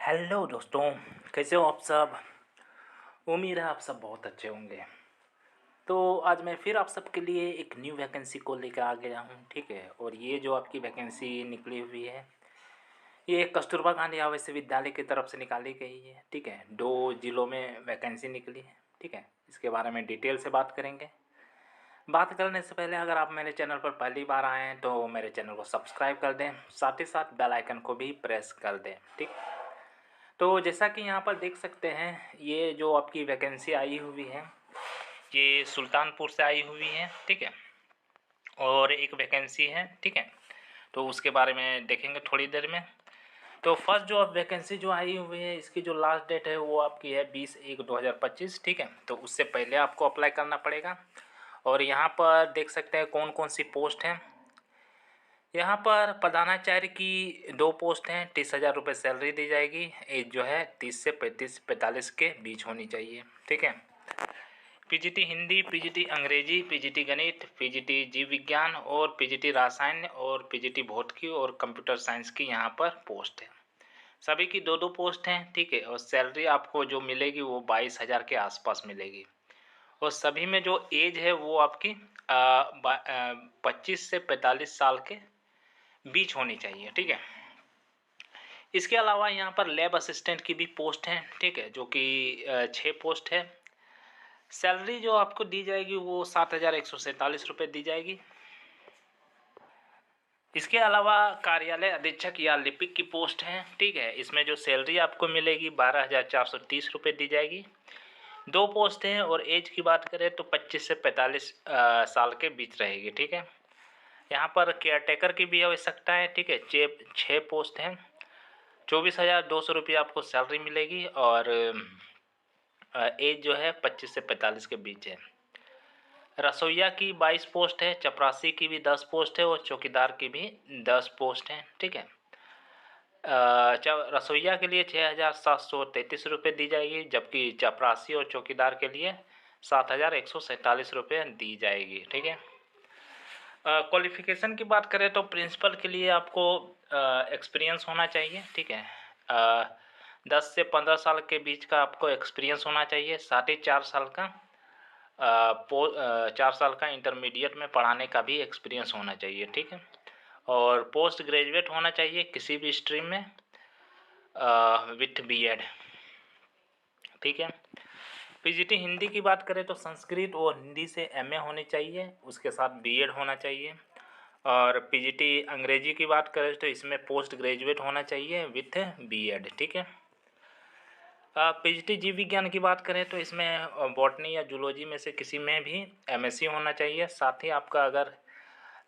Hello दोस्तों, कैसे हो आप सब। उम्मीद है आप सब बहुत अच्छे होंगे। तो आज मैं फिर आप सबके लिए एक न्यू वैकेंसी को लेकर आ गया हूँ, ठीक है। और ये जो आपकी वैकेंसी निकली हुई है, ये कस्तूरबा गांधी आवासीय विद्यालय की तरफ से निकाली गई है, ठीक है। 2 ज़िलों में वैकेंसी निकली है, ठीक है। इसके बारे में डिटेल से बात करेंगे। बात करने से पहले अगर आप मेरे चैनल पर पहली बार आए हैं तो मेरे चैनल को सब्सक्राइब कर दें, साथ ही साथ बेल आइकन को भी प्रेस कर दें, ठीक। तो जैसा कि यहाँ पर देख सकते हैं, ये जो आपकी वैकेंसी आई हुई है, ये सुल्तानपुर से आई हुई है, ठीक है। और एक वैकेंसी है, ठीक है। तो उसके बारे में देखेंगे थोड़ी देर में। तो फर्स्ट जो अब वैकेंसी जो आई हुई है, इसकी जो लास्ट डेट है वो आपकी है 20/1/2025, ठीक है। तो उससे पहले आपको अप्लाई करना पड़ेगा। और यहाँ पर देख सकते हैं कौन कौन सी पोस्ट हैं। यहाँ पर प्रधानाचार्य की 2 पोस्ट हैं, 30,000 रुपये सैलरी दी जाएगी। एज जो है 30 से 45 के बीच होनी चाहिए, ठीक है। पीजीटी हिंदी, पीजीटी अंग्रेजी, पीजीटी गणित, पीजीटी जीव विज्ञान और पीजीटी रसायन और पीजीटी भौतिकी और कंप्यूटर साइंस की यहाँ पर पोस्ट है। सभी की 2-2 पोस्ट हैं, ठीक है। और सैलरी आपको जो मिलेगी वो 22,000 के आसपास मिलेगी। और सभी में जो एज है वो आपकी 25 से 45 साल के बीच होनी चाहिए, ठीक है। इसके अलावा यहाँ पर लैब असिस्टेंट की भी पोस्ट है, ठीक है, जो कि 6 पोस्ट है। सैलरी जो आपको दी जाएगी वो 7,147 रुपये दी जाएगी। इसके अलावा कार्यालय अधीक्षक या लिपिक की पोस्ट है, ठीक है। इसमें जो सैलरी आपको मिलेगी 12,430 रुपये दी जाएगी। 2 पोस्ट हैं और एज की बात करें तो 25 से 45 साल के बीच रहेगी, ठीक है। यहाँ पर केयरटेकर की भी आवश्यकता है, ठीक है। 6 पोस्ट हैं, 24,200 रुपये आपको सैलरी मिलेगी। और एज जो है 25 से 45 के बीच है। रसोइया की 22 पोस्ट है, चपरासी की भी 10 पोस्ट है और चौकीदार की भी 10 पोस्ट हैं, ठीक है। रसोइया के लिए 6,733 रुपये दी जाएगी, जबकि चपरासी और चौकीदार के लिए 7,147 रुपये दी जाएगी, ठीक है। क्वालिफ़िकेशन की बात करें तो प्रिंसिपल के लिए आपको एक्सपीरियंस होना चाहिए, ठीक है। 10 से 15 साल के बीच का आपको एक्सपीरियंस होना चाहिए। साथ ही 4 साल का 4 साल का इंटरमीडिएट में पढ़ाने का भी एक्सपीरियंस होना चाहिए, ठीक है। और पोस्ट ग्रेजुएट होना चाहिए किसी भी स्ट्रीम में विथ बीएड, ठीक है। पीजीटी हिंदी की बात करें तो संस्कृत और हिंदी से एमए होनी चाहिए, उसके साथ बीएड होना चाहिए। और पीजीटी अंग्रेजी की बात करें तो इसमें पोस्ट ग्रेजुएट होना चाहिए विथ बीएड, ठीक है। पीजीटी जीव विज्ञान की बात करें तो इसमें बॉटनी या जूलॉजी में से किसी में भी एमएससी होना चाहिए। साथ ही आपका अगर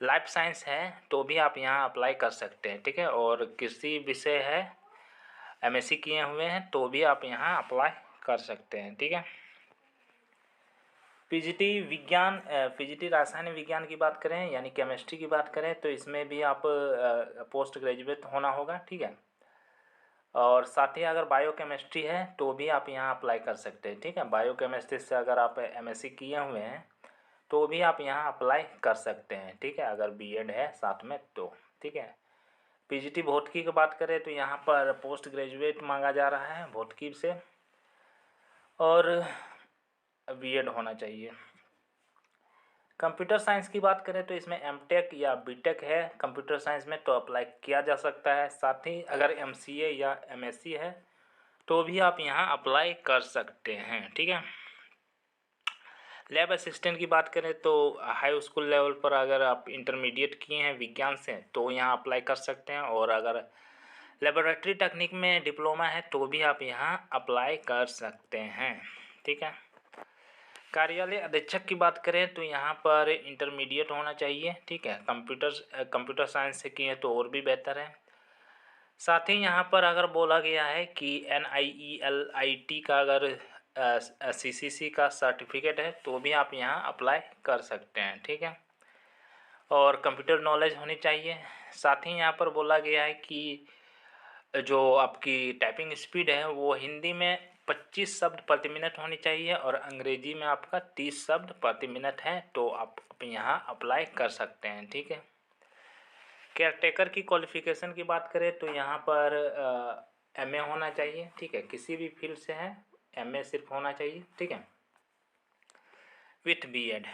लाइफ साइंस है तो भी आप यहाँ अप्लाई कर सकते हैं, ठीक है। और किसी विषय है एमएससी किए हुए हैं तो भी आप यहाँ अप्लाई कर सकते हैं, ठीक है। पीजीटी रासायन विज्ञान की बात करें यानी केमिस्ट्री की बात करें तो इसमें भी आप पोस्ट ग्रेजुएट होना होगा, ठीक है। और साथ ही अगर बायोकेमिस्ट्री है तो भी आप यहाँ अप्लाई कर सकते हैं, ठीक है। बायोकेमिस्ट्री से अगर आप एमएससी किए हुए हैं तो भी आप यहाँ अप्लाई कर सकते हैं, ठीक है, अगर बीएड है साथ में तो, ठीक है। पीजीटी भौतिकी की बात करें तो यहाँ पर पोस्ट ग्रेजुएट मांगा जा रहा है भौतिकी से और बीएड होना चाहिए। कंप्यूटर साइंस की बात करें तो इसमें एमटेक या बीटेक है कंप्यूटर साइंस में तो अप्लाई किया जा सकता है। साथ ही अगर एमसीए या एमएससी है तो भी आप यहाँ अप्लाई कर सकते हैं, ठीक है। लैब असिस्टेंट की बात करें तो हाई स्कूल लेवल पर अगर आप इंटरमीडिएट किए हैं विज्ञान से तो यहाँ अप्लाई कर सकते हैं। और अगर लेबोरेटरी टेक्निक में डिप्लोमा है तो भी आप यहाँ अप्लाई कर सकते हैं, ठीक है। कार्यालय अधीक्षक की बात करें तो यहाँ पर इंटरमीडिएट होना चाहिए, ठीक है। कंप्यूटर साइंस से किए तो और भी बेहतर है। साथ ही यहाँ पर अगर बोला गया है कि NIELIT का अगर CCC का सर्टिफिकेट है तो भी आप यहाँ अप्लाई कर सकते हैं, ठीक है। और कंप्यूटर नॉलेज होनी चाहिए। साथ ही यहाँ पर बोला गया है कि जो आपकी टाइपिंग स्पीड है वो हिंदी में 25 शब्द प्रति मिनट होनी चाहिए और अंग्रेजी में आपका 30 शब्द प्रति मिनट है तो आप यहाँ अप्लाई कर सकते हैं, ठीक है। केयरटेकर की क्वालिफ़िकेशन की बात करें तो यहाँ पर MA होना चाहिए, ठीक है, किसी भी फील्ड से है MA सिर्फ होना चाहिए, ठीक है, विथ BEd।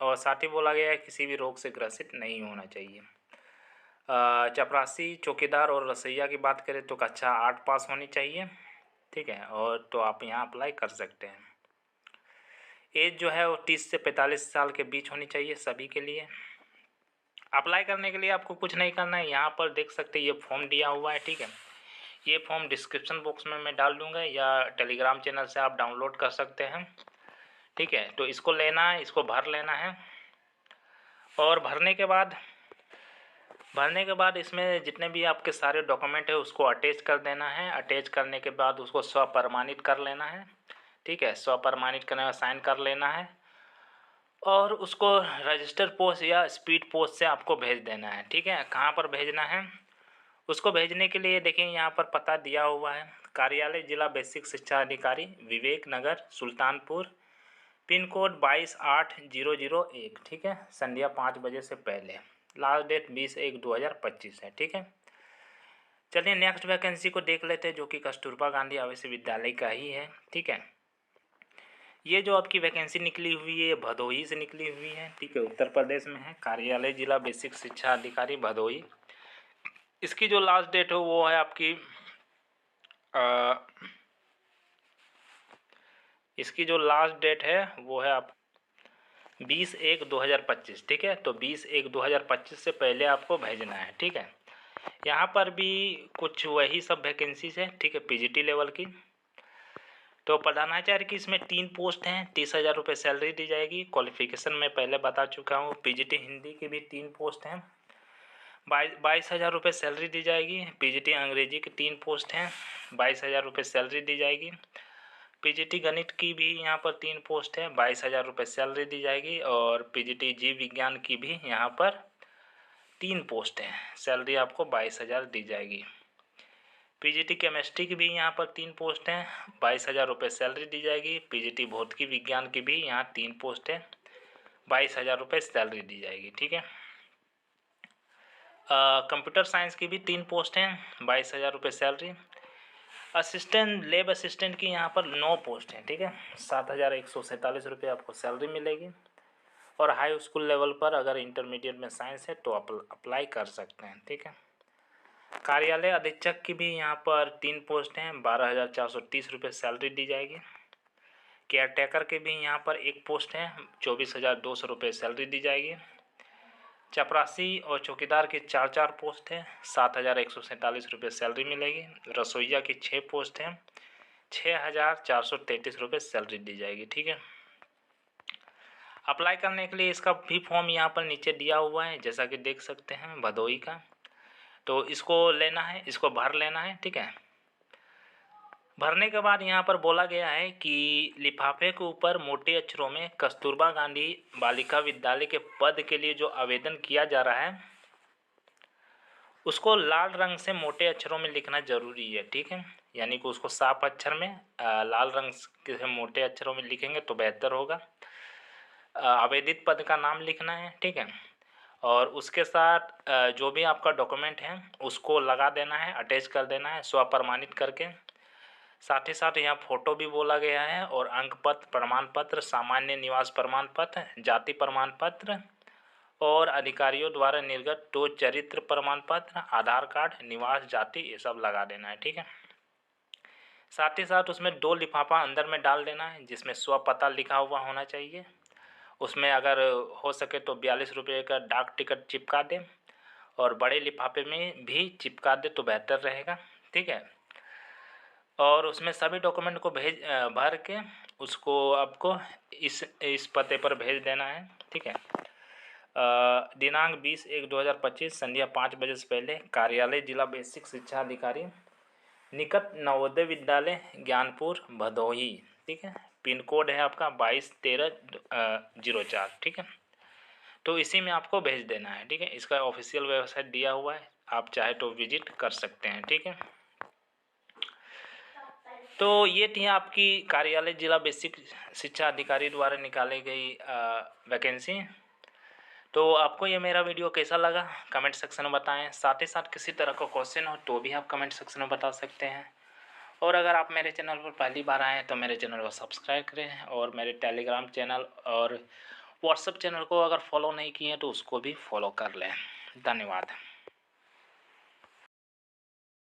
और साथ ही बोला गया है किसी भी रोग से ग्रसित नहीं होना चाहिए। चपरासी, चौकीदार और रसोइया की बात करें तो कक्षा 8 पास होनी चाहिए, ठीक है, और तो आप यहाँ अप्लाई कर सकते हैं। एज जो है वो 30 से 45 साल के बीच होनी चाहिए सभी के लिए। अप्लाई करने के लिए आपको कुछ नहीं करना है, यहाँ पर देख सकते हैं ये फॉर्म दिया हुआ है, ठीक है। ये फॉर्म डिस्क्रिप्शन बॉक्स में मैं डाल दूँगा या टेलीग्राम चैनल से आप डाउनलोड कर सकते हैं, ठीक है। तो इसको लेना है, इसको भर लेना है और भरने के बाद इसमें जितने भी आपके सारे डॉक्यूमेंट है उसको अटैच कर देना है। अटैच करने के बाद उसको स्वप्रमाणित कर लेना है, ठीक है। स्वप्रमाणित करने में साइन कर लेना है और उसको रजिस्टर पोस्ट या स्पीड पोस्ट से आपको भेज देना है, ठीक है। कहाँ पर भेजना है उसको भेजने के लिए देखिए यहाँ पर पता दिया हुआ है, कार्यालय जिला बेसिक शिक्षा अधिकारी, विवेक नगर, सुल्तानपुर, पिन कोड 228001, ठीक है। संध्या 5 बजे से पहले। लास्ट डेट 20/1/2025 है, ठीक है। चलिए नेक्स्ट वैकेंसी को देख लेते हैं जो कि कस्तूरबा गांधी आवासीय विद्यालय का ही है, ठीक है। ये जो आपकी वैकेंसी निकली हुई है भदोही से निकली हुई है, ठीक है, उत्तर प्रदेश में है। कार्यालय जिला बेसिक शिक्षा अधिकारी भदोही। इसकी जो लास्ट डेट हो वो है आपकी इसकी जो लास्ट डेट है वो है आप 20/1/2025, ठीक है। तो 20/1/2025 से पहले आपको भेजना है, ठीक है। यहाँ पर भी कुछ वही सब वैकेंसीज है, ठीक है, PGT लेवल की। तो प्रधानाचार्य की इसमें 3 पोस्ट हैं, 30,000 रुपये सैलरी दी जाएगी। क्वालिफिकेशन मैं पहले बता चुका हूँ। PGT हिंदी की भी 3 पोस्ट हैं, 22,000 रुपये सैलरी दी जाएगी। PGT अंग्रेजी की 3 पोस्ट हैं, 22,000 रुपये सैलरी दी जाएगी। PGT गणित की भी यहाँ पर 3 पोस्ट है, 22,000 रुपये सैलरी दी जाएगी। और PGT जीव विज्ञान की भी यहाँ पर 3 पोस्ट हैं, सैलरी आपको 22,000 दी जाएगी। PGT केमिस्ट्री की भी यहाँ पर 3 पोस्ट हैं, 22,000 रुपये सैलरी दी जाएगी। PGT भौतिकी विज्ञान की भी यहाँ 3 पोस्ट है, 22,000 रुपये सैलरी दी जाएगी, ठीक है। कंप्यूटर साइंस की भी 3 पोस्ट हैं, 22,000 रुपये सैलरी। असिस्टेंट, लैब असिस्टेंट की यहाँ पर 9 पोस्ट हैं, ठीक है, 7,147 रुपये आपको सैलरी मिलेगी। और हाई स्कूल लेवल पर अगर इंटरमीडिएट में साइंस है तो अप्लाई कर सकते हैं, ठीक है। कार्यालय अधीक्षक की भी यहाँ पर 3 पोस्ट हैं, 12,430 रुपये सैलरी दी जाएगी। केयर टेकर के भी यहाँ पर 1 पोस्ट है, 24,200 रुपये सैलरी दी जाएगी। चपरासी और चौकीदार की 4 पोस्ट है, 7,147 रुपये सैलरी मिलेगी। रसोइया की 6 पोस्ट हैं, 6,433 रुपये सैलरी दी जाएगी, ठीक है। अप्लाई करने के लिए इसका भी फॉर्म यहाँ पर नीचे दिया हुआ है, जैसा कि देख सकते हैं भदोही का। तो इसको लेना है, इसको भर लेना है, ठीक है। भरने के बाद यहाँ पर बोला गया है कि लिफाफे के ऊपर मोटे अक्षरों में कस्तूरबा गांधी बालिका विद्यालय के पद के लिए जो आवेदन किया जा रहा है उसको लाल रंग से मोटे अक्षरों में लिखना जरूरी है, ठीक है। यानी कि उसको साफ अक्षर में लाल रंग से मोटे अक्षरों में लिखेंगे तो बेहतर होगा। आवेदित पद का नाम लिखना है, ठीक है। और उसके साथ जो भी आपका डॉक्यूमेंट है उसको लगा देना है, अटैच कर देना है स्वप्रमाणित करके। साथ ही साथ यहाँ फ़ोटो भी बोला गया है और अंक पत्र, प्रमाण पत्र, सामान्य निवास प्रमाण पत्र, जाति प्रमाण पत्र और अधिकारियों द्वारा निर्गत 2 चरित्र प्रमाण पत्र, आधार कार्ड, निवास, जाति, ये सब लगा देना है, ठीक है। साथ ही साथ उसमें 2 लिफाफा अंदर में डाल देना है जिसमें स्वपता लिखा हुआ होना चाहिए। उसमें अगर हो सके तो 42 रुपये का डाक टिकट चिपका दें और बड़े लिफाफे में भी चिपका दे तो बेहतर रहेगा, ठीक है। और उसमें सभी डॉक्यूमेंट को भर के उसको आपको इस पते पर भेज देना है, ठीक है। दिनांक 20/1/2025 संध्या 5 बजे से पहले कार्यालय जिला बेसिक शिक्षा अधिकारी, निकट नवोदय विद्यालय, ज्ञानपुर, भदोही, ठीक है। पिन कोड है आपका 221304, ठीक है। तो इसी में आपको भेज देना है, ठीक है। इसका ऑफिशियल वेबसाइट दिया हुआ है, आप चाहे तो विजिट कर सकते हैं, ठीक है। तो ये थी आपकी कार्यालय जिला बेसिक शिक्षा अधिकारी द्वारा निकाली गई वैकेंसी। तो आपको ये मेरा वीडियो कैसा लगा कमेंट सेक्शन में बताएं। साथ ही साथ किसी तरह का क्वेश्चन हो तो भी आप कमेंट सेक्शन में बता सकते हैं। और अगर आप मेरे चैनल पर पहली बार आए हैं तो मेरे चैनल को सब्सक्राइब करें, और मेरे टेलीग्राम चैनल और व्हाट्सएप चैनल को अगर फॉलो नहीं किए तो उसको भी फॉलो कर लें। धन्यवाद।